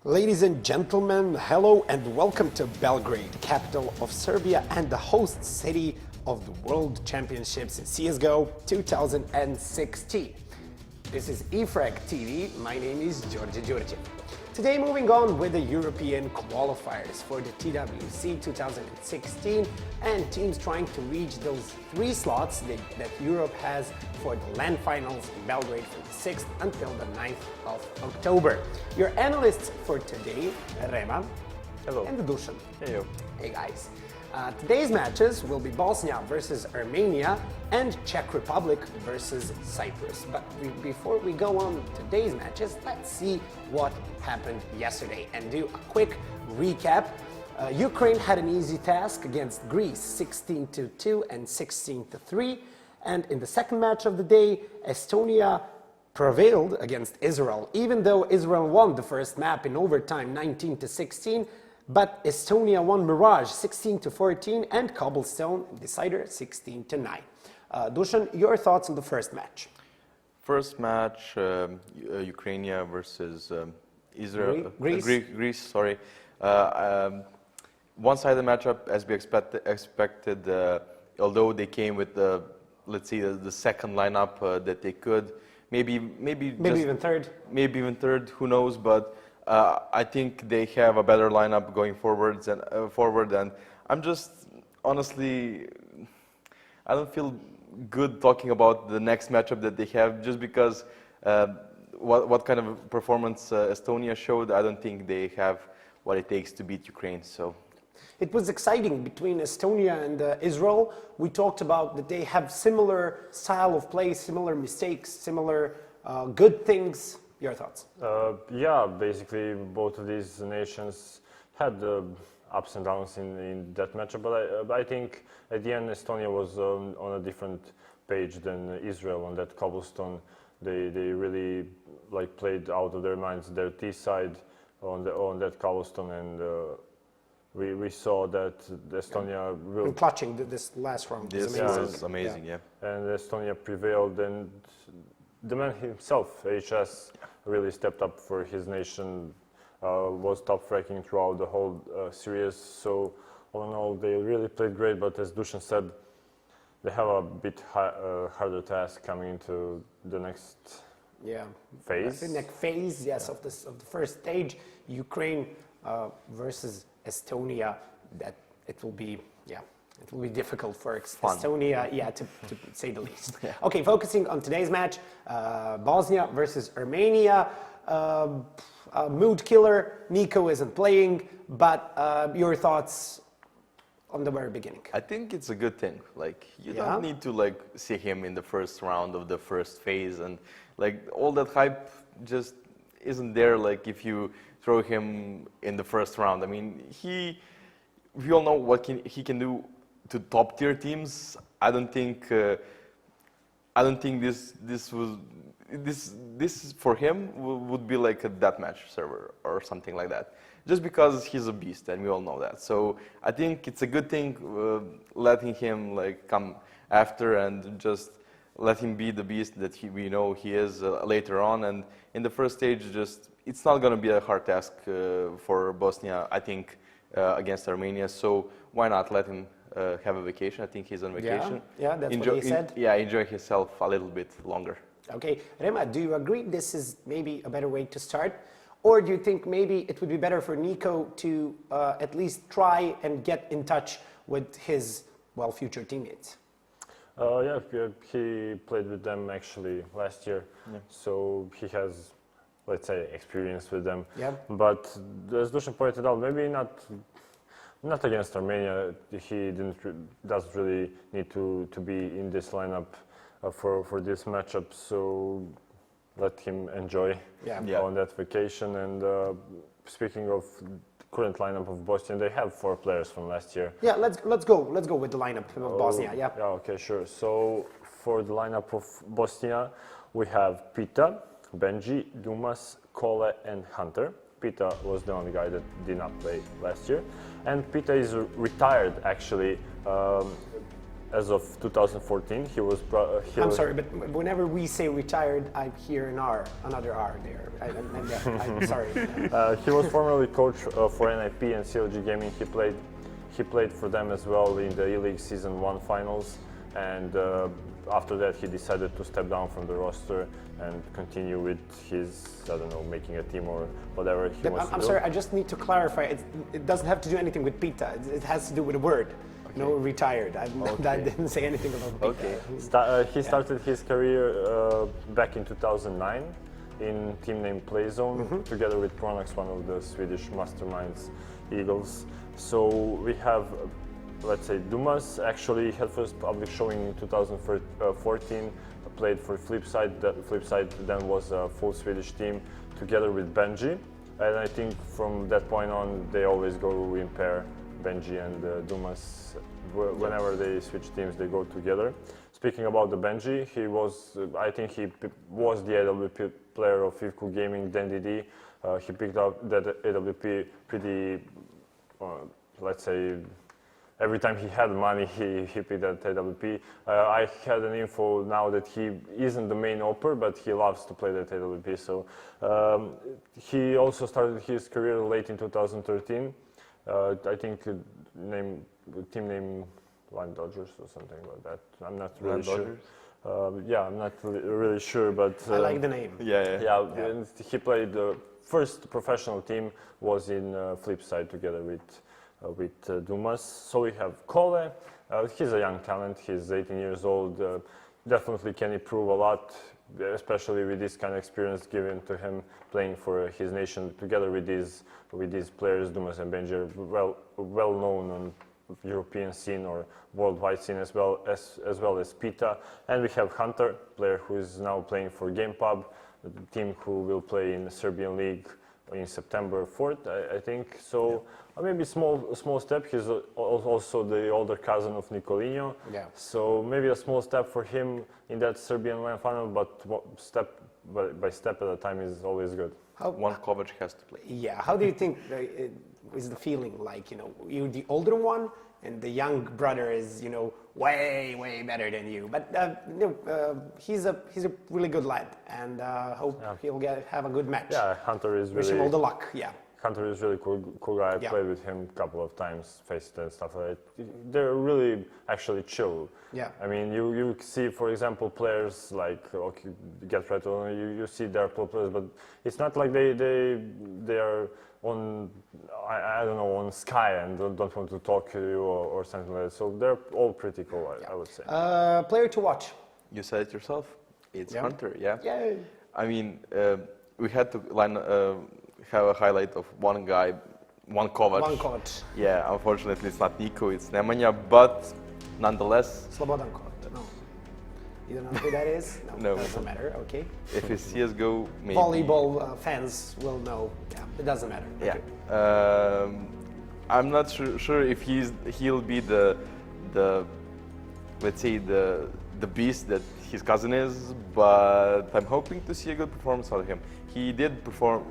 Ladies and gentlemen, hello and welcome to Belgrade, capital of Serbia and the host city of the World Championships in CSGO 2016. This is e-frag TV. My name is George Djurjev. Today, moving on with the European qualifiers for the TWC 2016 and teams trying to reach those 3 slots that Europe has for the LAN finals in Belgrade from the 6th until the 9th of October. Your analysts for today, Rema. Hello. And Dusan. Hey, Hey guys. Today's matches will be Bosnia versus Armenia and Czech Republic versus Cyprus. But before we go on today's matches, let's see what happened yesterday and do a quick recap. Ukraine had an easy task against Greece, 16-2 and 16-3. And in the second match of the day, Estonia prevailed against Israel, even though Israel won the first map in overtime, 19-16. But Estonia won Mirage 16-14 and Cobblestone Decider 16-9. Dusan, your thoughts on the first match? First match, Ukraine versus Israel. Greece. Sorry. One-sided matchup as we expected. Although they came with the, let's say, the second lineup that they could, maybe even third. Maybe even third. Who knows? But I think they have a better lineup going forward, and I'm just honestly, I don't feel good talking about the next matchup that they have, just because what kind of performance Estonia showed. I don't think they have what it takes to beat Ukraine. So it was exciting between Estonia and Israel. We talked about that they have similar style of play, similar mistakes, similar good things. Your thoughts? Yeah, basically both of these nations had ups and downs in that matchup, but I think at the end Estonia was on a different page than Israel on that Cobblestone. They really played out of their minds their T side on that Cobblestone, and we saw that Estonia and clutching this last round. This was amazing, yeah. And Estonia prevailed, and the man himself, HS, really stepped up for his nation, was top fracking throughout the whole series. So all in all, they really played great, but as Dusan said, they have a bit harder task coming into the next phase. The next phase, yes, of the first stage, Ukraine versus Estonia. That it will be difficult for Estonia, to say the least. Yeah. Okay, focusing on today's match, Bosnia versus Armenia. Mood killer, Nico isn't playing, but your thoughts on the very beginning? I think it's a good thing. You don't need to see him in the first round of the first phase, and all that hype just isn't there. If you throw him in the first round, I mean, we all know what he can do to top tier teams. I don't think this for him would be like a deathmatch server or something like that, just because he's a beast and we all know that. So I think it's a good thing letting him come after and just let him be the beast that we know he is later on. And in the first stage, it's not going to be a hard task for Bosnia, I think, against Armenia. So why not let him have a vacation? I think he's on vacation. Yeah, that's what he said. Enjoy himself a little bit longer. Okay, Rema, do you agree this is maybe a better way to start? Or do you think maybe it would be better for Nico to at least try and get in touch with his, future teammates? Yeah, he played with them actually last year, so he has, let's say, experience with them. Yeah. But as Dusan pointed out, maybe not against Armenia. He doesn't really need to be in this lineup for this matchup. So let him enjoy on that vacation. And speaking of the current lineup of Bosnia, they have 4 players from last year. Yeah, let's go with the lineup of Bosnia. Yeah. Yeah. Okay. Sure. So for the lineup of Bosnia, we have Pita, Benji, Dumas, Kole, and Hunter. Pita was the only guy that did not play last year, and Pita is retired actually as of 2014, he was. I'm sorry, but whenever we say retired, I hear another R there. I'm sorry. He was formerly coach for NIP and CLG Gaming. He played for them as well in the E-League Season 1 finals, and after that he decided to step down from the roster and continue with his, I don't know, making a team or whatever he wants to do. I'm sorry, I just need to clarify. It doesn't have to do anything with PITA. It has to do with a word. Okay. No, retired. I didn't say anything about PITA. Okay. He started his career back in 2009 in team named Playzone, together with Pronax, one of the Swedish masterminds, Eagles. So we have, let's say, Dumas actually had first public showing in 2014, played for Flipside. That Flipside then was a full Swedish team together with Benji. And I think from that point on, they always go in pair, Benji and Dumas. Whenever they switch teams, they go together. Speaking about the Benji, he was, I think he was the AWP player of FIFCO Gaming, then DD. He picked up that AWP pretty, let's say, every time he had money, he picked that AWP. I had an info now that he isn't the main opper, but he loves to play that AWP. So he also started his career late in 2013. I think team name Line Dodgers or something like that. I'm not really sure. Yeah, I'm not really sure, but I like the name. Yeah. And he played the first professional team was in Flipside together with Dumas. So we have Kole. He's a young talent. He's 18 years old. Definitely can improve a lot, especially with this kind of experience given to him playing for his nation together with these players. Dumas and Benji are well known on European scene or worldwide scene as well as PITA. And we have Hunter, player who is now playing for GamePub, the team who will play in the Serbian League in September 4th, I think. So maybe small step. He's also the older cousin of Nicolinho. Yeah. So maybe a small step for him in that Serbian LAN final, but step by step at a time is always good. One Kovac has to play. Yeah. How do you think is the feeling like? You're the older one, and the young brother is way better than you. But he's a really good lad, and hope he'll have a good match. Yeah, Hunter is wish him all the luck. Yeah. Hunter is really cool guy. I played with him a couple of times, faced and stuff like that. They're really actually chill. Yeah. I mean, you see, for example, players like get right on. You see their pro players, but it's not like they are on I don't know, on Sky and don't want to talk to you or something like that. So they're all pretty cool, I would say. Player to watch. You said it yourself. It's Hunter. Yeah. Yeah. I mean, we had to have a highlight of one guy, one Kovac. One Kovac. Yeah, unfortunately it's not Nico, it's Nemanja, but nonetheless. Slobodan Kovac. No. You don't know who that is? No. Doesn't matter. Okay. If it's CSGO, maybe. Volleyball fans will know. Yeah, it doesn't matter. Yeah. Okay. I'm not sure if he'll be the let's say the beast that his cousin is, but I'm hoping to see a good performance out of him. He did perform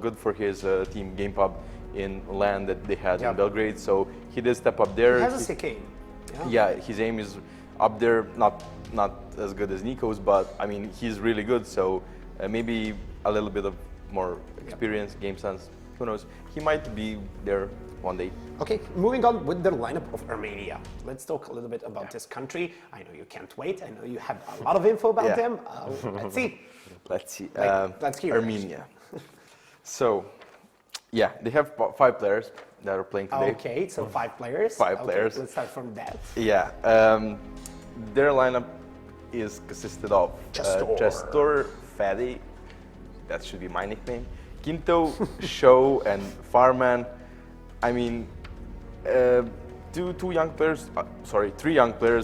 good for his team GamePub in LAN that they had in Belgrade, so he did step up there. He has a CK. Yeah, his aim is up there, not as good as Nico's, but I mean he's really good. So maybe a little bit of more experience, game sense. Who knows? He might be there one day. Okay, moving on with the lineup of Armenia. Let's talk a little bit about this country. I know you can't wait. I know you have a lot of info about them. Let's see. Let's see. Let's hear Armenia. So, yeah, they have 5 players that are playing today. Okay, so 5 players. 5 players. Let's start from that. Yeah. Their lineup is consisted of Chestor, Fadi, that should be my nickname, Quinto, Show, and Farman. I mean, 3 young players,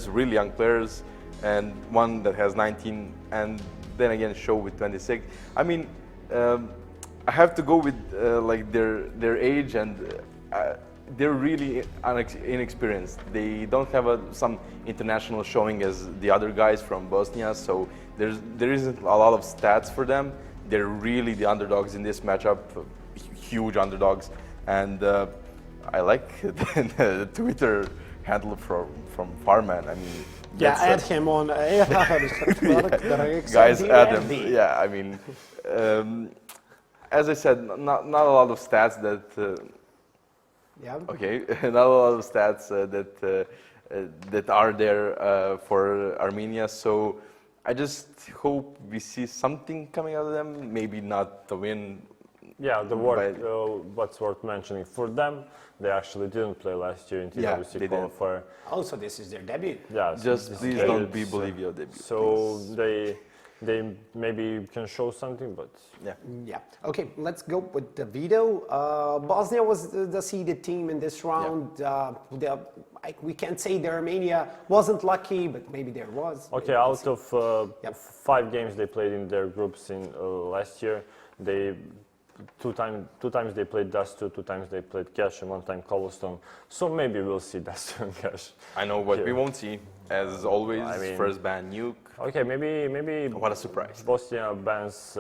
really young players, and one that has 19, and then again Show with 26. I mean, I have to go with like their age, and they're really inexperienced. They don't have some international showing as the other guys from Bosnia, so there isn't a lot of stats for them. They're really the underdogs in this matchup, huge underdogs, and I like the Twitter handle from Farman. I mean, Yeah, that's add him on. guys, add him. Yeah, I mean, as I said, not a lot of stats that. Yeah. Okay, not a lot of stats that are there for Armenia. So I just hope we see something coming out of them. Maybe not the win. Yeah, what's worth mentioning for them, they actually didn't play last year in TWC qualifier. Also, this is their debut. Yeah, Just please don't be Bolivia debut. So please. they maybe can show something, but Yeah. Yeah. Okay, let's go with the veto. Bosnia was the seeded team in this round. We can't say that Armenia wasn't lucky, but maybe there was. okay. Out of 5 games they played in their groups in last year, they two times they played Duster, 2 times they played Cash, and 1 time Cobblestone. So maybe we'll see Duster and Cash. I know what we Yeah. won't see. As always, I mean- first ban nuke. Okay, maybe What a surprise. Bosnia bans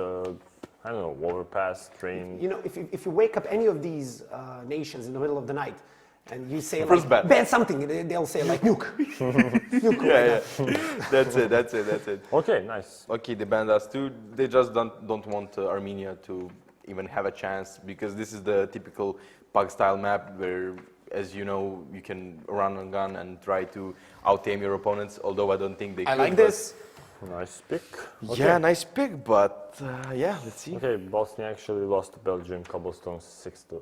I don't know, overpass, train. You know, if you wake up any of these nations in the middle of the night and you say First like, ban. ban something, they'll say like nuke. Nuke. Yeah. That's it. Okay, nice. Okay, they banned us too. They just don't want Armenia to even have a chance, because this is the typical PUG style map where, as you know, you can run and gun and try to out-aim your opponents, although I don't think they I could, like but- this. Nice pick. Yeah, nice pick, but yeah, let's see. Okay, Bosnia actually lost to Belgium, Cobblestone 6-16.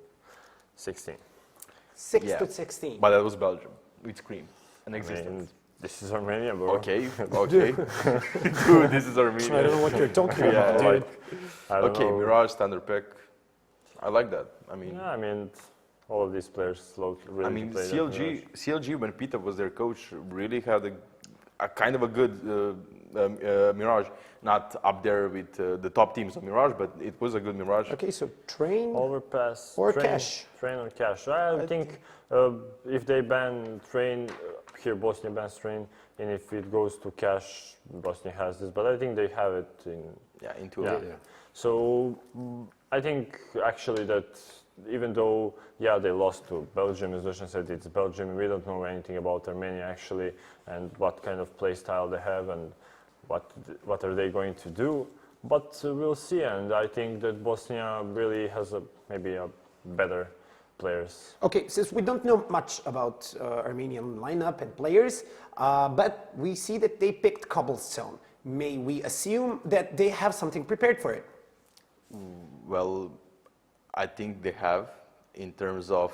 6 Yeah. to 16. But that was Belgium, with Scream, an I existence. mean, this is Armenia, bro. Okay. Dude, this is Armenia. I don't know what you're talking Yeah, about, dude. I don't Okay, know. Mirage, standard pick. I like that. I mean, Yeah, I mean, all of these players really I mean, play that CLG, when Peter was their coach, really had a kind of a good Mirage. Not up there with the top teams of Mirage, but it was a good Mirage. Okay, so train. Overpass. Or train, Cash. Train or Cash. I think if they ban train, here Bosnia bans train, and if it goes to Cash, Bosnia has this. But I think they have it in. Yeah, into Yeah. it. So I think actually that even though they lost to Belgium, as Dusan said, it's Belgium. We don't know anything about Armenia actually, and what kind of play style they have, and what are they going to do. But we'll see, and I think that Bosnia really has maybe a better players. Okay, since we don't know much about Armenian lineup and players, but we see that they picked Cobblestone. May we assume that they have something prepared for it? Well, I think they have, in terms of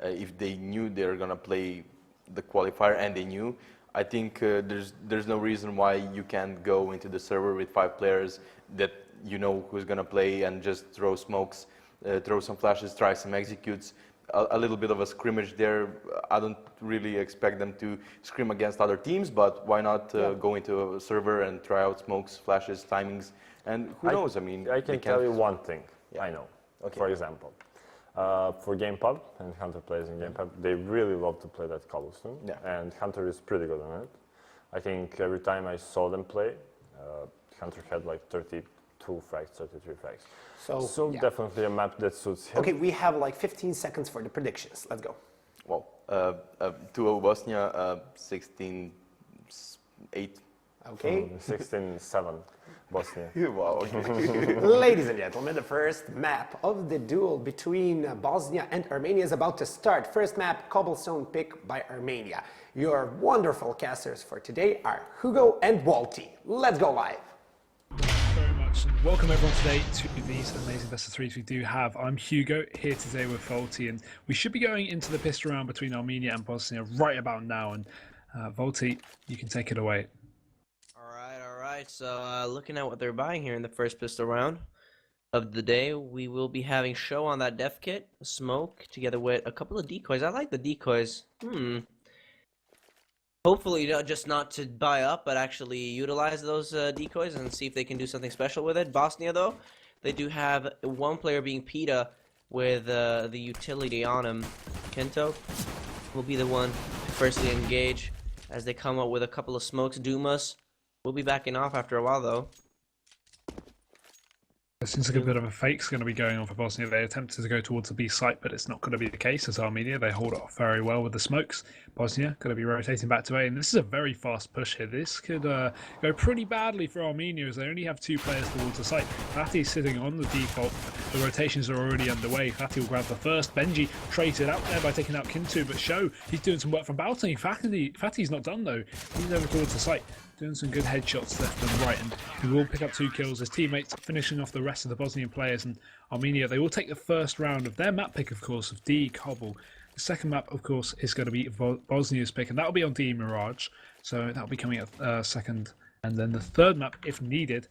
if they knew they're gonna play the qualifier, and they knew, I think there's no reason why you can't go into the server with 5 players that you know who's gonna play, and just throw smokes, throw some flashes, try some executes, a little bit of a scrimmage there. I don't really expect them to scrim against other teams, but why not go into a server and try out smokes, flashes, timings, and who knows? I mean, I can tell you one thing Yeah. I know. Okay. For example, for Game Pub, and Hunter plays in Game Pub, they really love to play that Cobblestone, Yeah. and Hunter is pretty good on it. I think every time I saw them play, Hunter had like 32 frags, 33 frags. So yeah. definitely a map that suits him. Okay, we have like 15 seconds for the predictions. Let's go. Well, 2-0 Bosnia, 16-8. Okay. 16-7 Bosnia. Wow, okay. Ladies and gentlemen, the first map of the duel between Bosnia and Armenia is about to start. First map, Cobblestone pick by Armenia. Your wonderful casters for today are Hugo and Walty. Let's go live. Very much. Welcome everyone today to these amazing best of threes we do have. I'm Hugo, here today with Volty, and we should be going into the pistol round between Armenia and Bosnia right about now. And Volty, you can take it away. All right. So looking at what they're buying here in the first pistol round of the day, we will be having Show on that def kit, Smoke, together with a couple of decoys. I like the decoys. Hopefully just not to buy up, but actually utilize those decoys and see if they can do something special with it. Bosnia, though, they do have one player being Pita with the utility on him. Kento will be the one to firstly engage as they come up with a couple of smokes. Dumas will be backing off after a while, though. It seems like a bit of a fake's going to be going on for Bosnia. They attempted to go towards the B site, but it's not going to be the case as Armenia. They hold it off very well with the smokes. Bosnia going to be rotating back to A, and this is a very fast push here. This could go pretty badly for Armenia as they only have 2 players towards the site. Fatih's sitting on the default. The rotations are already underway. Fatih will grab the first. Benji traded out there by taking out Kintu, but Show, he's doing some work from balcony. Fatih's not done though. He's over towards the site, doing some good headshots left and right, and he will pick up 2 kills. His teammates finishing off the rest of the Bosnian players, and Armenia, they will take the first round of their map pick, of course, of D Cobble. The second map, of course, is going to be Bosnia's pick, and that'll be on D Mirage, so that'll be coming at second. And then the third map, if needed,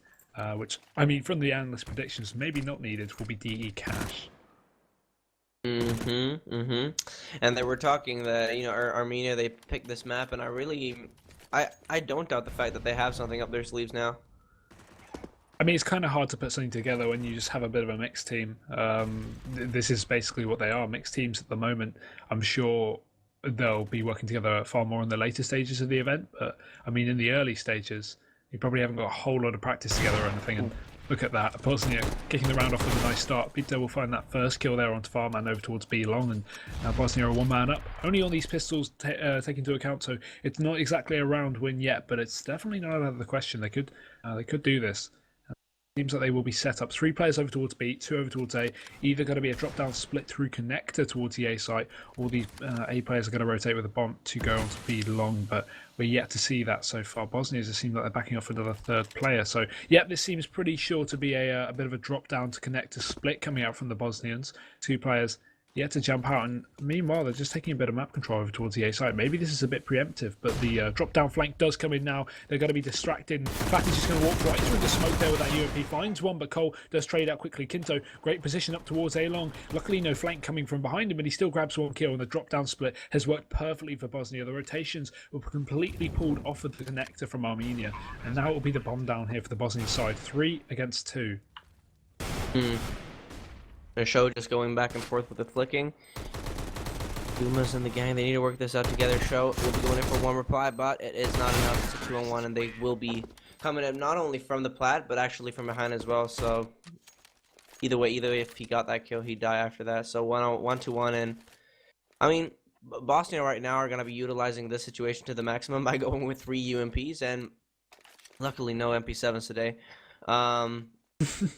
which, I mean, from the analyst predictions, maybe not needed, will be DE Cash. And they were talking that, you know, Armenia, they picked this map, and I don't doubt the fact that they have something up their sleeves now. I mean, it's kind of hard to put something together when you just have a bit of a mixed team. This is basically what they are, mixed teams at the moment. I'm sure they'll be working together far more in the later stages of the event, but I mean, in the early stages, you probably haven't got a whole lot of practice together or anything. And look at that, Bosnia kicking the round off with a nice start. Peter will find that first kill there onto Farman over towards B long, and now Bosnia are 1 man up. Only on these pistols take into account, so it's not exactly a round win yet, but it's definitely not out of the question. They could do this. Seems like they will be set up 3 players over towards B, 2 over towards A. Either going to be a drop-down split through connector towards the A site, or these A players are going to rotate with a bomb to go onto B long, but we're yet to see that so far. Bosnians, it seems like they're backing off another 3rd player. So, yeah, this seems pretty sure to be a bit of a drop-down to connector split coming out from the Bosnians. 2 players yet to jump out, and meanwhile they're just taking a bit of map control over towards the A side. Maybe this is a bit preemptive, but the drop down flank does come in now. They're going to be distracted. Fatih's just going to walk right through the smoke there with that UMP. Finds one, but Cole does trade out quickly. Kinto, great position up towards A long. Luckily no flank coming from behind him, but he still grabs 1 kill, and the drop down split has worked perfectly for Bosnia. The rotations were completely pulled off of the connector from Armenia, and now it will be the bomb down here for the Bosnian side. 3 against 2. The Show just going back and forth with the flicking. Dumas and the gang, they need to work this out together. Show will be going in for 1 reply, but it is not enough. It's a 2-on-1, and they will be coming in not only from the plat, but actually from behind as well. So either way, if he got that kill, he'd die after that. So 1-2-1, and I mean, Bosnia right now are going to be utilizing this situation to the maximum by going with 3 UMPs, and luckily no MP7s today.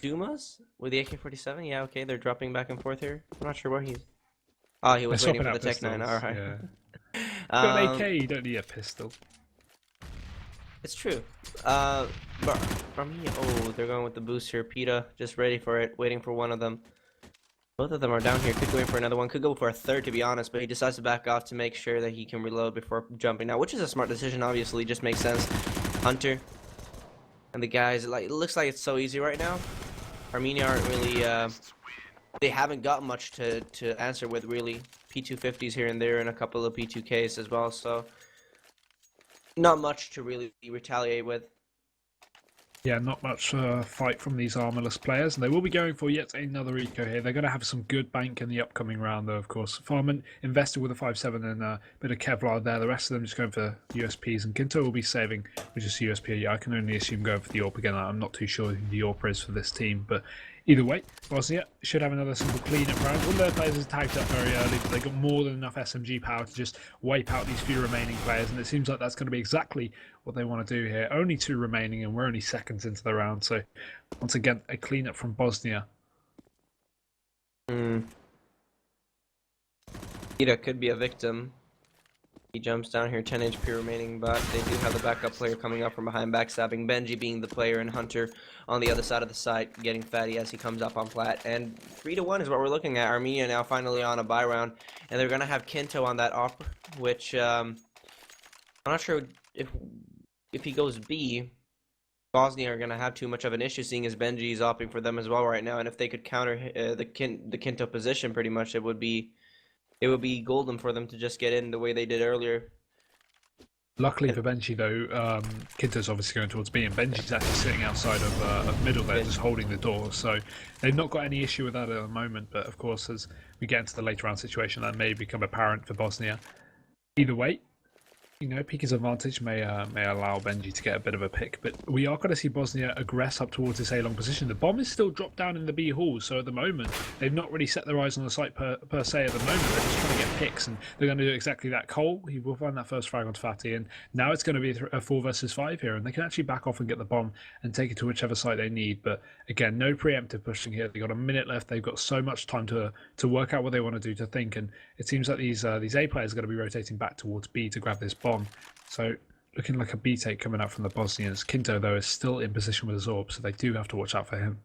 Dumas with the AK-47. Yeah, okay, they're dropping back and forth here. I'm not sure where he's. Oh, he was waiting for the Tech 9. All right. Yeah. Got an AK, you don't need a pistol. It's true. But Armenia. Oh, they're going with the boost here. Pita just ready for it, waiting for one of them. Both of them are down here. Could go in for another one. Could go for a 3rd, to be honest. But he decides to back off to make sure that he can reload before jumping out, which is a smart decision. Obviously, just makes sense. Hunter. And the guys, like, it looks like it's so easy right now. Armenia aren't really, they haven't got much to answer with, really. P250s here and there, and a couple of P2Ks as well, so not much to really retaliate with. Yeah, not much fight from these armorless players, and they will be going for yet another eco here. They're going to have some good bank in the upcoming round, though, of course. Farman invested with a 5.7 and a bit of Kevlar there. The rest of them just going for USPs, and Kinto will be saving with just USP. Yeah, I can only assume going for the AWP again. I'm not too sure who the AWP is for this team, but either way, Bosnia should have another simple clean-up round. One of their players is tagged up very early, but they got more than enough SMG power to just wipe out these few remaining players, and it seems like that's going to be exactly what they want to do here. Only 2 remaining, and we're only seconds into the round, so once again, a clean-up from Bosnia. Ida could be a victim. He jumps down here, 10 HP remaining, but they do have the backup player coming up from behind, backstabbing. Benji being the player, and Hunter on the other side of the site, getting fatty as he comes up on plat. And 3-1 is what we're looking at. Armenia now finally on a buy round, and they're going to have Kinto on that offer, which I'm not sure if he goes B, Bosnia are going to have too much of an issue, seeing as Benji is opting for them as well right now. And if they could counter the Kinto position, pretty much, it would be golden for them to just get in the way they did earlier. Luckily for Benji, though, Kinto's obviously going towards B, and Benji's actually sitting outside of middle there, just holding the door. So they've not got any issue with that at the moment. But of course, as we get into the later round situation, that may become apparent for Bosnia. Either way, you know, Pika's advantage may allow Benji to get a bit of a pick, but we are going to see Bosnia aggress up towards this A-long position. The bomb is still dropped down in the B hall, so at the moment they've not really set their eyes on the site per se. At the moment, they're just trying to get picks, and they're going to do exactly that. Cole, he will find that first frag on Fatty, and now it's going to be a 4 versus 5 here, and they can actually back off and get the bomb and take it to whichever site they need. But again, no preemptive pushing here. They've got a minute left. They've got so much time to work out what they want to do, to think, and it seems like these A players are going to be rotating back towards B to grab this bomb. So looking like a B take coming out from the Bosnians. Kinto, though, is still in position with his orb, so they do have to watch out for him.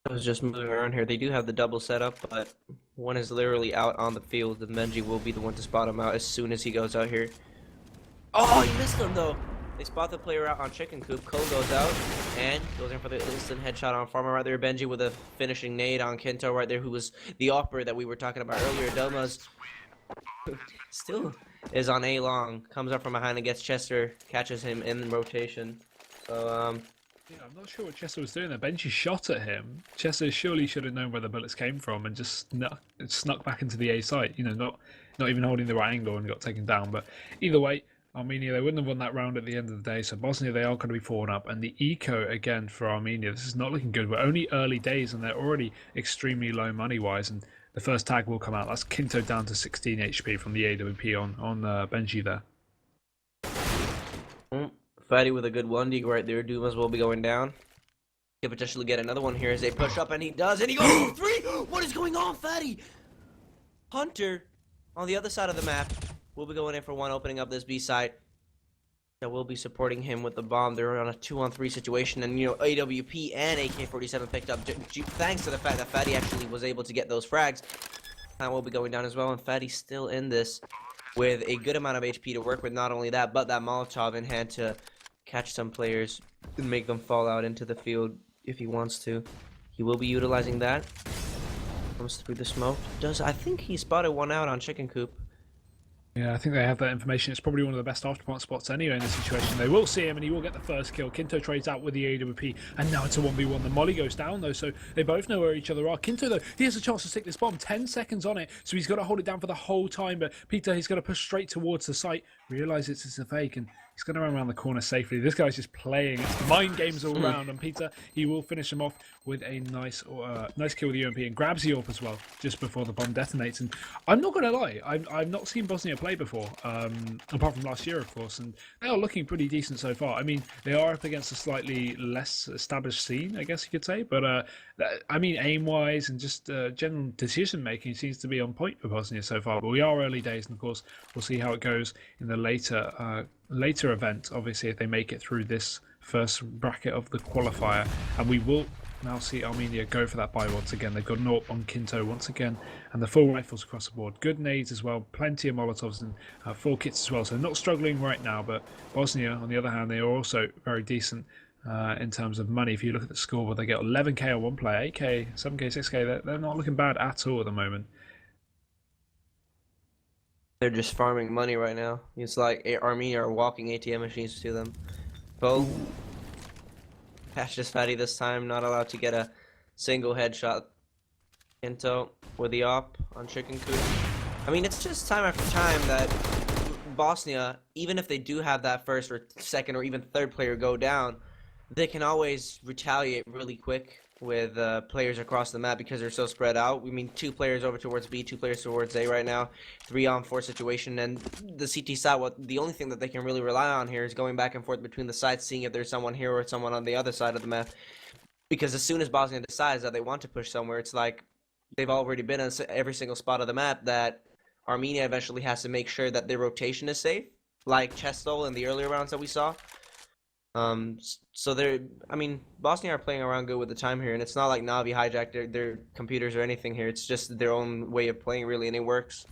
I was just moving around here. They do have the double setup, but one is literally out on the field, and Benji will be the one to spot him out as soon as he goes out here. Oh, he missed him, though. They spot the player out on Chicken Coop. Cole goes out and goes in for the instant headshot on Farmer right there. Benji with a finishing nade on Kinto right there, who was the opera that we were talking about earlier. Doma's still is on A-long. Comes up from behind and gets Chester, catches him in rotation. So, yeah, I'm not sure what Chester was doing there. Benji shot at him. Chester surely should have known where the bullets came from and just snuck back into the A site. You know, not even holding the right angle, and got taken down. But either way, Armenia, they wouldn't have won that round at the end of the day, so Bosnia, they are going to be 4-up, and the eco again for Armenia, this is not looking good. We're only early days, and they're already extremely low money-wise, and the first tag will come out. That's Kinto down to 16 HP from the AWP on Benji there. Fatty with a good 1D right there. Dumas will be going down. Could potentially get another one here as they push up, and he does, and he goes for 3! What is going on, Fatty? Hunter on the other side of the map will be going in for one, opening up this B site. That will be supporting him with the bomb. They're on a 2-on-3 situation, and you know, AWP and AK-47 picked up thanks to the fact that Fatty actually was able to get those frags. That will be going down as well, and Fatty's still in this with a good amount of HP to work with. Not only that, but that Molotov in hand to catch some players and make them fall out into the field if he wants to. He will be utilizing that. Comes through the smoke. I think he spotted one out on Chicken Coop. Yeah, I think they have that information. It's probably one of the best afterpart spots anyway in this situation. They will see him, and he will get the first kill. Kinto trades out with the AWP, and now it's a 1v1. The molly goes down, though, so they both know where each other are. Kinto, though, he has a chance to stick this bomb. 10 seconds on it, so he's got to hold it down for the whole time. But Peter, he's got to push straight towards the site, realises it's a fake, and he's going to run around the corner safely. This guy's just playing. It's mind games all around, and Peter, he will finish him off with a nice kill with the UMP, and grabs the AWP as well just before the bomb detonates. And I'm not going to lie, I've not seen Bosnia play before, apart from last year, of course, and they are looking pretty decent so far. I mean, they are up against a slightly less established scene, I guess you could say, but I mean, aim-wise and just general decision-making seems to be on point for Bosnia so far. But we are early days, and of course, we'll see how it goes in the later event, obviously, if they make it through this first bracket of the qualifier. And we will now see Armenia go for that buy once again. They've got an AWP on Kinto once again, and the full rifles across the board. Good nades as well, plenty of Molotovs and full kits as well, so not struggling right now. But Bosnia, on the other hand, they are also very decent in terms of money. If you look at the scoreboard, they get 11k on one player, 8k, 7k, 6k. They're not looking bad at all at the moment. They're just farming money right now. It's like Armenia are walking ATM machines to them. Both catches Fatty this time, not allowed to get a single headshot. Kinto with the op on Chicken Coop. I mean, it's just time after time that Bosnia, even if they do have that first or second or even third player go down, they can always retaliate really quick with players across the map because they're so spread out. We mean 2 players over towards B, 2 players towards A right now, 3-on-4 situation, and the CT side, the only thing that they can really rely on here is going back and forth between the sides, seeing if there's someone here or someone on the other side of the map. Because as soon as Bosnia decides that they want to push somewhere, it's like they've already been on every single spot of the map that Armenia eventually has to make sure that their rotation is safe, like Chestol in the earlier rounds that we saw. So Bosnia are playing around good with the time here, and it's not like Navi hijacked their computers or anything here. It's just their own way of playing, really, and it works.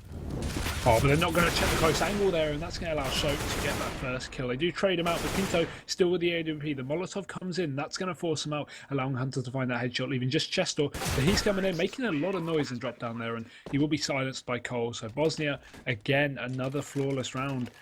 Oh, but they're not going to check the close angle there, and that's going to allow Shoke to get that first kill. They do trade him out, but Kinto still with the AWP. The Molotov comes in. That's going to force him out, allowing Hunter to find that headshot, leaving just Chester. But he's coming in, making a lot of noise and drop down there, and he will be silenced by Cole. So Bosnia, again, another flawless round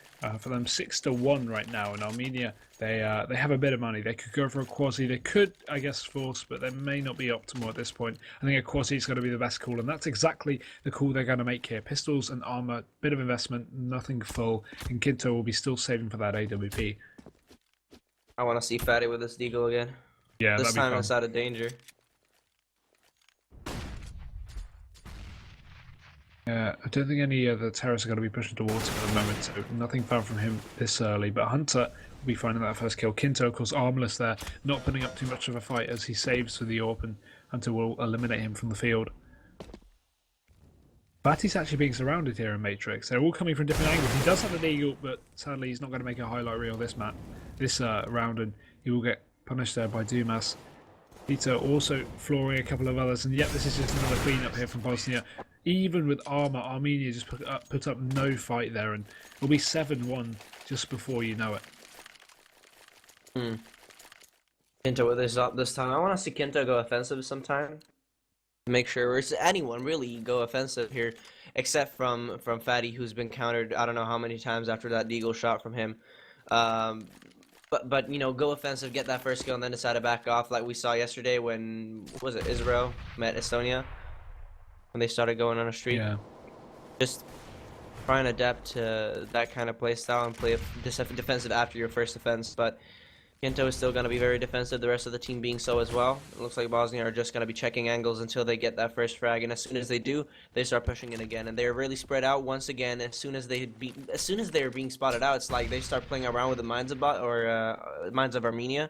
for them 6-1 right now. And Armenia, they have a bit of money. They could go for a quasi. They could, I guess, force, but they may not be optimal at this point. I think a quasi is going to be the best call, and that's exactly the call they're going to make here. Pistols and armor, bit of investment, nothing full, and Kinto will be still saving for that AWP. I want to see Fatty with this deagle again. Yeah, this that'd be time fun. it's out of danger. Yeah, I don't think any of the terrorists are going to be pushing towards him at the moment, so nothing far from him this early. But Hunter will be finding that first kill. Kinto, of course, armless there, not putting up too much of a fight as he saves for the AWP, and Hunter will eliminate him from the field. Fatty's actually being surrounded here in Matrix. They're all coming from different angles. He does have the eagle, but sadly he's not going to make a highlight reel this round, and he will get punished there by Dumas. Peter also flooring a couple of others, and yet this is just another clean-up here from Bosnia. Even with armor, Armenia just put up no fight there, and it'll be 7-1 just before you know it. Kinto with this up this time. I want to see Kinto go offensive sometime. Make sure, or anyone really go offensive here, except from Fatty, who's been countered I don't know how many times after that deagle shot from him. But you know, go offensive, get that first kill, and then decide to back off, like we saw yesterday when was it Israel met Estonia when they started going on a streak. Yeah. Just try and adapt to that kind of play style and play defensive after your first offense. But Kinto is still going to be very defensive, the rest of the team being so as well. It looks like Bosnia are just going to be checking angles until they get that first frag, and as soon as they do, they start pushing it again. And they're really spread out once again. As soon as they're being spotted out, it's like they start playing around with the mines of Armenia.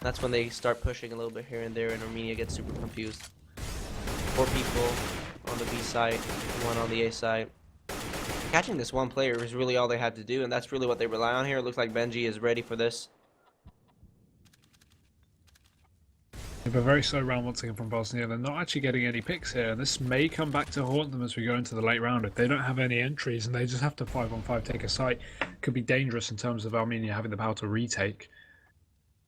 That's when they start pushing a little bit here and there, and Armenia gets super confused. 4 people on the B side, 1 on the A side. Catching this one player is really all they had to do, and that's really what they rely on here. It looks like Benji is ready for this. They have a very slow round once again from Bosnia. They're not actually getting any picks here, and this may come back to haunt them as we go into the late round. If they don't have any entries and they just have to 5-on-5 take a site, it could be dangerous in terms of Armenia having the power to retake.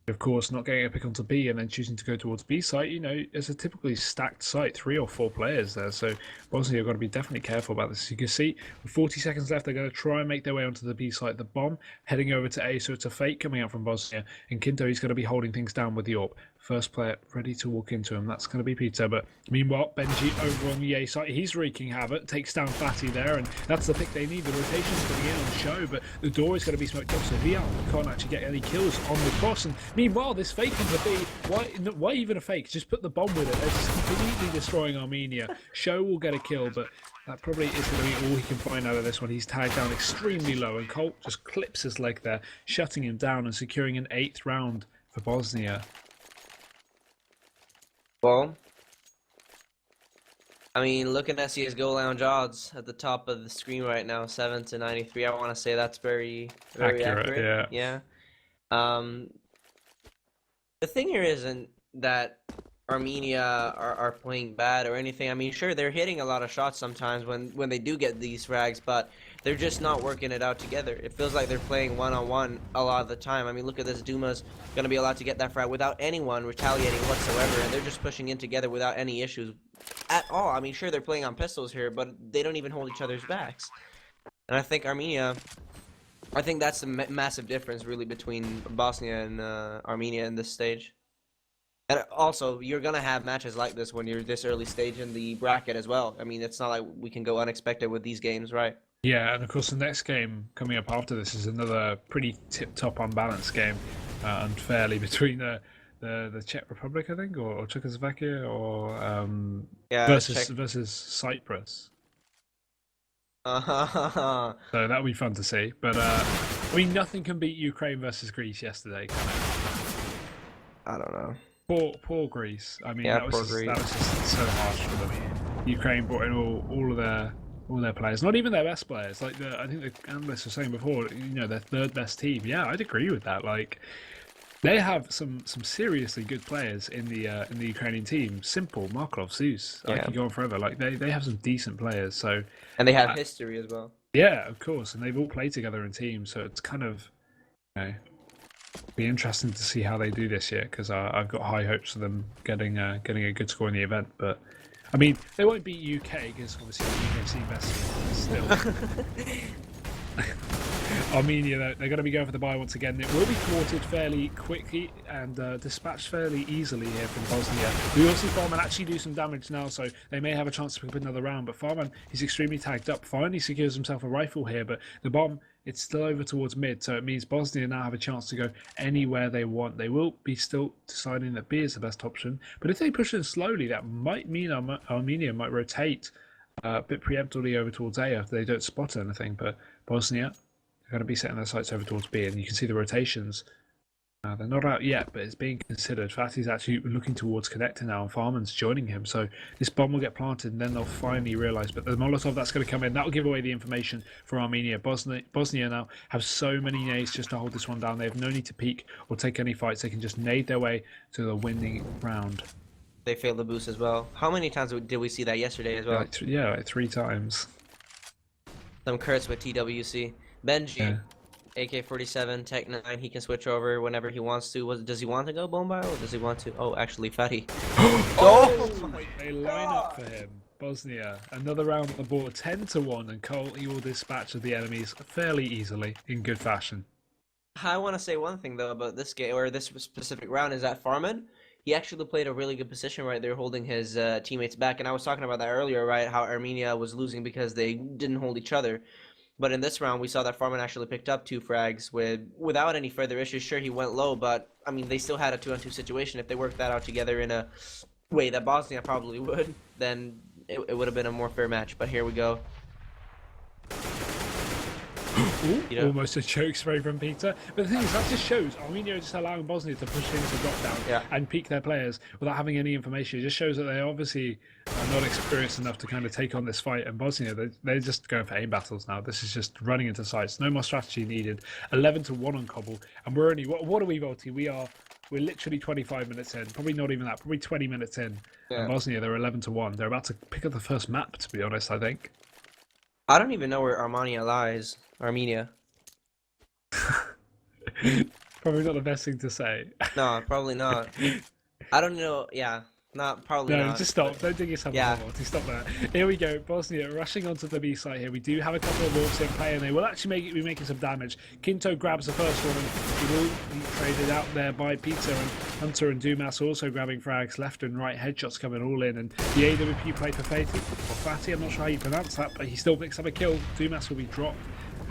Of course, not getting a pick onto B and then choosing to go towards B site, you know, it's a typically stacked site, 3 or 4 players there, so Bosnia have got to be definitely careful about this. You can see, with 40 seconds left, they're going to try and make their way onto the B site. The bomb heading over to A, so it's a fake coming out from Bosnia, and Kinto is going to be holding things down with the AWP. First player ready to walk into him, that's going to be Peter, but meanwhile, Benji over on the A site, he's wreaking havoc, takes down Fatty there, and that's the pick they need. The rotation's coming in on show, but the door is going to be smoked off, so Vial can't actually get any kills on the cross, and meanwhile, this fake into B, why even a fake? Just put the bomb with it. They're just completely destroying Armenia. Show will get a kill, but that probably is going to be all he can find out of this one. He's tagged down extremely low, and Colt just clips his leg there, shutting him down and securing an 8th round for Bosnia. Well, I mean, looking at CSGO Lounge odds at the top of the screen right now, 7-93. I want to say that's very accurate. Yeah. The thing here isn't that Armenia are playing bad or anything. I mean, sure, they're hitting a lot of shots sometimes when they do get these frags, but they're just not working it out together. It feels like they're playing one-on-one a lot of the time. I mean, look at this. Duma's going to be allowed to get that frag without anyone retaliating whatsoever, and they're just pushing in together without any issues at all. I mean, sure, they're playing on pistols here, but they don't even hold each other's backs. And I think that's the massive difference, really, between Bosnia and Armenia in this stage. And also, you're going to have matches like this when you're this early stage in the bracket as well. I mean, it's not like we can go unexpected with these games, right? Yeah, and of course the next game coming up after this is another pretty tip-top unbalanced game, unfairly, between the Czech Republic, I think, or Czechoslovakia, or versus Cyprus. So that'll be fun to see. But I mean, nothing can beat Ukraine versus Greece yesterday, can it? I don't know. Poor Greece. I mean, Yeah, that was just so harsh for them. Ukraine brought in all their players, not even their best players. Like I think the analysts were saying before, you know, their 3rd best team. Yeah, I'd agree with that. Like, they have some seriously good players in the Ukrainian team. Simple, Markov, Zeus. I can go on forever. Like they have some decent players. So, and they have history as well. Yeah, of course, and they've all played together in teams. So it's kind of, you know, be interesting to see how they do this year, because I've got high hopes of them getting a good score in the event. But I mean, they won't beat UK because obviously the UK best still. Armenia, though, they're going to be going for the buy once again. It will be thwarted fairly quickly and dispatched fairly easily here from Bosnia. We will see Farman actually do some damage now, so they may have a chance to pick up another round. But Farman, he's extremely tagged up. Finally secures himself a rifle here, but the bomb, it's still over towards mid, so it means Bosnia now have a chance to go anywhere they want. They will be still deciding that B is the best option, but if they push in slowly, that might mean Armenia might rotate a bit preemptively over towards A if they don't spot anything, but Bosnia are going to be setting their sights over towards B, and you can see the rotations. They're not out yet, but it's being considered. Fatty's actually looking towards connecting now, and Farman's joining him. So this bomb will get planted, and then they'll finally realise. But the Molotov that's going to come in, that will give away the information for Armenia. Bosnia now have so many nades just to hold this one down. They have no need to peek or take any fights. They can just nade their way to the winning round. They failed the boost as well. How many times did we see that yesterday as well? Like 3 times. Some curse with TWC. Benji. Yeah. AK-47, Tech 9, he can switch over whenever he wants to. Does he want to go Bombile or does he want to? Oh, actually, Fatty. They line up for him. Bosnia, another round on the board, 10-1, and Cole, he will dispatch of the enemies fairly easily, in good fashion. I want to say one thing, though, about this game, or this specific round, is that Farman, he actually played a really good position right there, holding his teammates back. And I was talking about that earlier, right, how Armenia was losing because they didn't hold each other. But in this round, we saw that Farman actually picked up 2 frags without any further issues. Sure, he went low, but, I mean, they still had a 2-on-2 situation. If they worked that out together in a way that Bosnia probably would, then it would have been a more fair match. But here we go. Ooh, almost a choke spray from Peter. But the thing is, that just shows Armenia just allowing Bosnia to push into drop down and peek their players without having any information. It just shows that they obviously are not experienced enough to kind of take on this fight. And Bosnia, they're just going for aim battles now. This is just running into sights. No more strategy needed. 11-1 on Cobble. And we're only, what are we, Volty? We're literally 25 minutes in. Probably not even that. Probably 20 minutes in. Yeah. And Bosnia, they're 11-1. They're about to pick up the first map, to be honest, I think. I don't even know where Armenia lies. Armenia. Probably not the best thing to say. No, probably not. I don't know. Yeah, probably not. No, just stop. Don't dig yourself a hole. Stop that. Here we go. Bosnia rushing onto the B site here. We do have a couple of orcs in play, and they will actually be making some damage. Kinto grabs the first one, and he will be traded out there by Peter, and Hunter and Dumas also grabbing frags left and right. Headshots coming all in, and the AWP play for Fatty. I'm not sure how you pronounce that, but he still picks up a kill. Dumas will be dropped.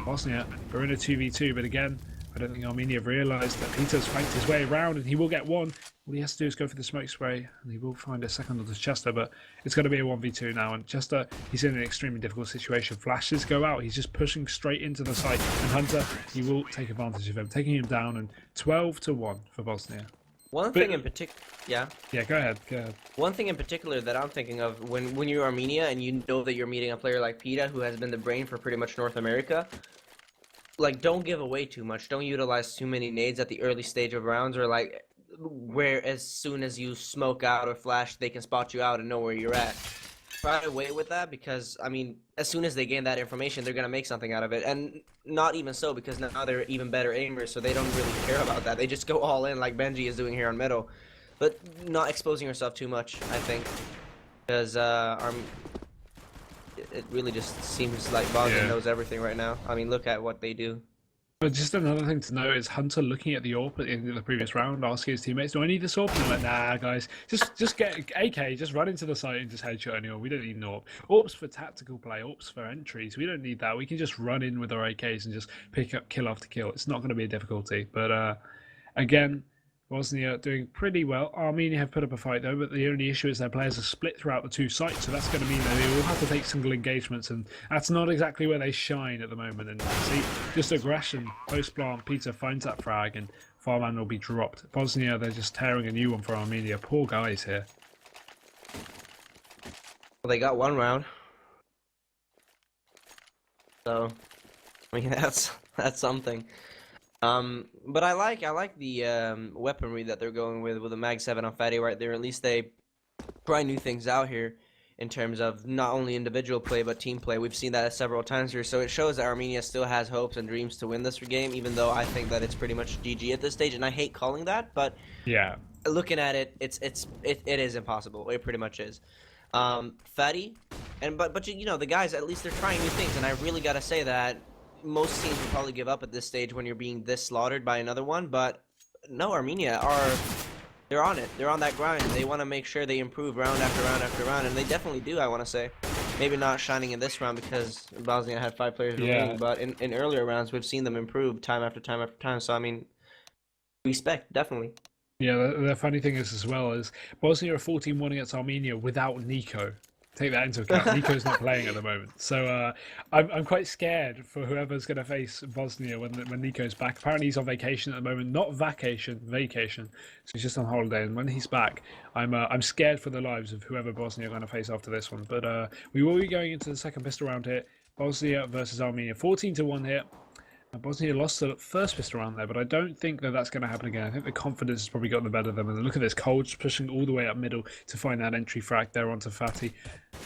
Bosnia are in a 2v2, but again, I don't think Armenia have realised that Peter's flanked his way around, and he will get one. All he has to do is go for the smoke spray, and he will find a second onto Chester, but it's going to be a 1v2 now, and Chester, he's in an extremely difficult situation. Flashes go out, he's just pushing straight into the site, and Hunter, he will take advantage of him, taking him down, and 12-1 for Bosnia. One thing in particular, yeah, go ahead. One thing in particular that I'm thinking of when you're Armenia and you know that you're meeting a player like Pita, who has been the brain for pretty much North America, like, don't give away too much. Don't utilize too many nades at the early stage of rounds, or like where as soon as you smoke out or flash, they can spot you out and know where you're at. Try away with that, because I mean, as soon as they gain that information, they're gonna make something out of it. And not even so, because now they're even better aimers, so they don't really care about that. They just go all in like Benji is doing here on middle, but not exposing yourself too much, I think, because it really just seems like Bosnia knows everything right now. I mean, look at what they do. But just another thing to note is Hunter looking at the AWP at the end of the previous round, asking his teammates, do I need this AWP? And I'm like, nah, guys, just get AK, just run into the site and just headshot anyone. We don't need an AWP. AWP's for tactical play, AWP's for entries. We don't need that. We can just run in with our AKs and just pick up kill after kill. It's not going to be a difficulty. But again, Bosnia doing pretty well. Armenia have put up a fight though, but the only issue is their players are split throughout the 2 sites, so that's going to mean that they will have to take single engagements, and that's not exactly where they shine at the moment. And see, just aggression, post-plant, Peter finds that frag, and Farman will be dropped. Bosnia, they're just tearing a new one for Armenia. Poor guys here. Well, they got 1 round. So, I mean, that's something. But I like the weaponry that they're going with the Mag 7 on Fatty right there. At least they try new things out here in terms of not only individual play but team play. We've seen that several times here, so it shows that Armenia still has hopes and dreams to win this game, even though I think that it's pretty much GG at this stage, and I hate calling that, but yeah, looking at it, it is impossible. It pretty much is. Fatty, but you know, the guys, at least they're trying new things, and I really gotta say that most teams would probably give up at this stage when you're being this slaughtered by another one, but no, Armenia they're on it. They're on that grind. They want to make sure they improve round after round after round, and they definitely do, I want to say. Maybe not shining in this round because Bosnia had 5 players remaining, but in earlier rounds, we've seen them improve time after time after time. So, I mean, respect, definitely. Yeah, the funny thing is as well is Bosnia are 14-1 against Armenia without Nico. Take that into account. Nico's not playing at the moment, so I'm quite scared for whoever's going to face Bosnia when Nico's back. Apparently he's on vacation at the moment, not vacation. So he's just on holiday, and when he's back, I'm scared for the lives of whoever Bosnia are going to face after this one. But we will be going into the second pistol round here. Bosnia versus Armenia, 14-1 here. Bosnia lost the first pistol round there, but I don't think that that's going to happen again. I think the confidence has probably gotten the better of them. And look at this, Cole just pushing all the way up middle to find that entry frag there onto Fatih.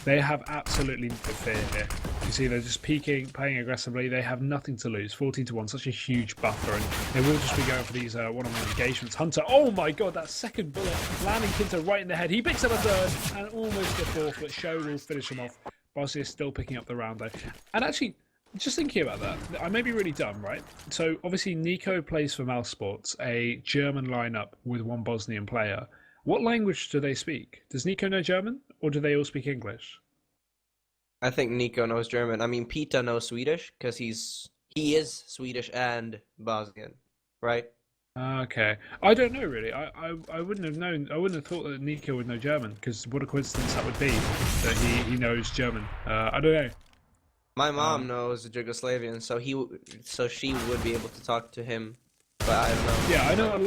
They have absolutely no fear here. You see, they're just peeking, playing aggressively. They have nothing to lose. 14-1, such a huge buffer, and they will just be going for these one-on-one engagements. Hunter, oh my god, that second bullet landing Kinto right in the head. He picks up a third and almost a fourth, but Show will finish him off. Bosnia still picking up the round though, and actually. Just thinking about that, I may be really dumb, right? So obviously Nico plays for Mouse Sports, a German lineup with one Bosnian player. What language do they speak? Does Nico know German, or do they all speak English? I think Nico knows German. I mean, Pita knows Swedish because he is Swedish and Bosnian, right? Okay, I don't know really. I wouldn't have known. I wouldn't have thought that Nico would know German, because what a coincidence that would be that he knows German. I don't know. My mom knows Yugoslavian, so she would be able to talk to him, but I don't know. Yeah, I know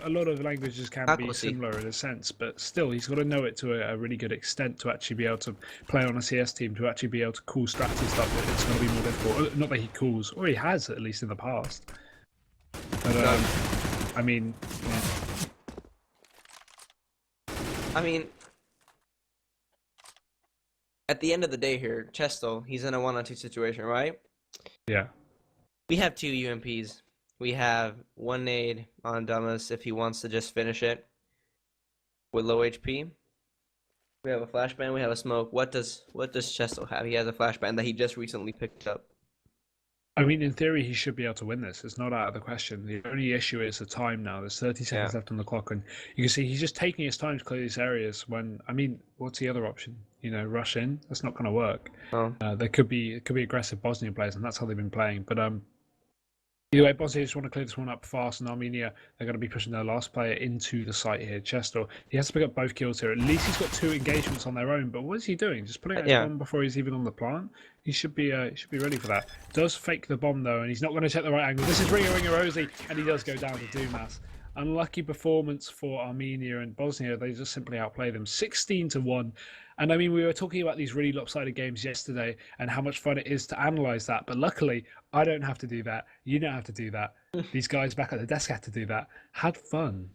a lot of languages can be similar in a sense, but still, he's got to know it to a really good extent to actually be able to play on a CS team, to actually be able to call strategy stuff. It's going to be more difficult. Not that he calls, or he has at least in the past. But I mean, yeah. I mean. At the end of the day here, Chesto, he's in a 1-on-2 situation, right? Yeah. We have 2 UMPs. We have 1 nade on Damas if he wants to just finish it with low HP. We have a flashbang, we have a smoke. What does Chesto have? He has a flashbang that he just recently picked up. I mean, in theory, he should be able to win this. It's not out of the question. The only issue is the time now. There's 30 seconds left on the clock, and you can see he's just taking his time to clear these areas when, I mean, what's the other option? You know, rush in? That's not going to work. Oh. There could be aggressive Bosnian players, and that's how they've been playing. But either way, Bosnia just want to clear this one up fast, and Armenia, they're going to be pushing their last player into the site here. Chestor, he has to pick up both kills here. At least he's got 2 engagements on their own, but what is he doing? Just putting out his bomb before he's even on the plant? He should be ready for that. Does fake the bomb though, and he's not going to check the right angle. This is Ringer Rosie, and he does go down to Dumas. Unlucky performance for Armenia and Bosnia. They just simply outplay them 16-1. And I mean, we were talking about these really lopsided games yesterday and how much fun it is to analyze that. But luckily, I don't have to do that. You don't have to do that. These guys back at the desk had to do that. Had fun.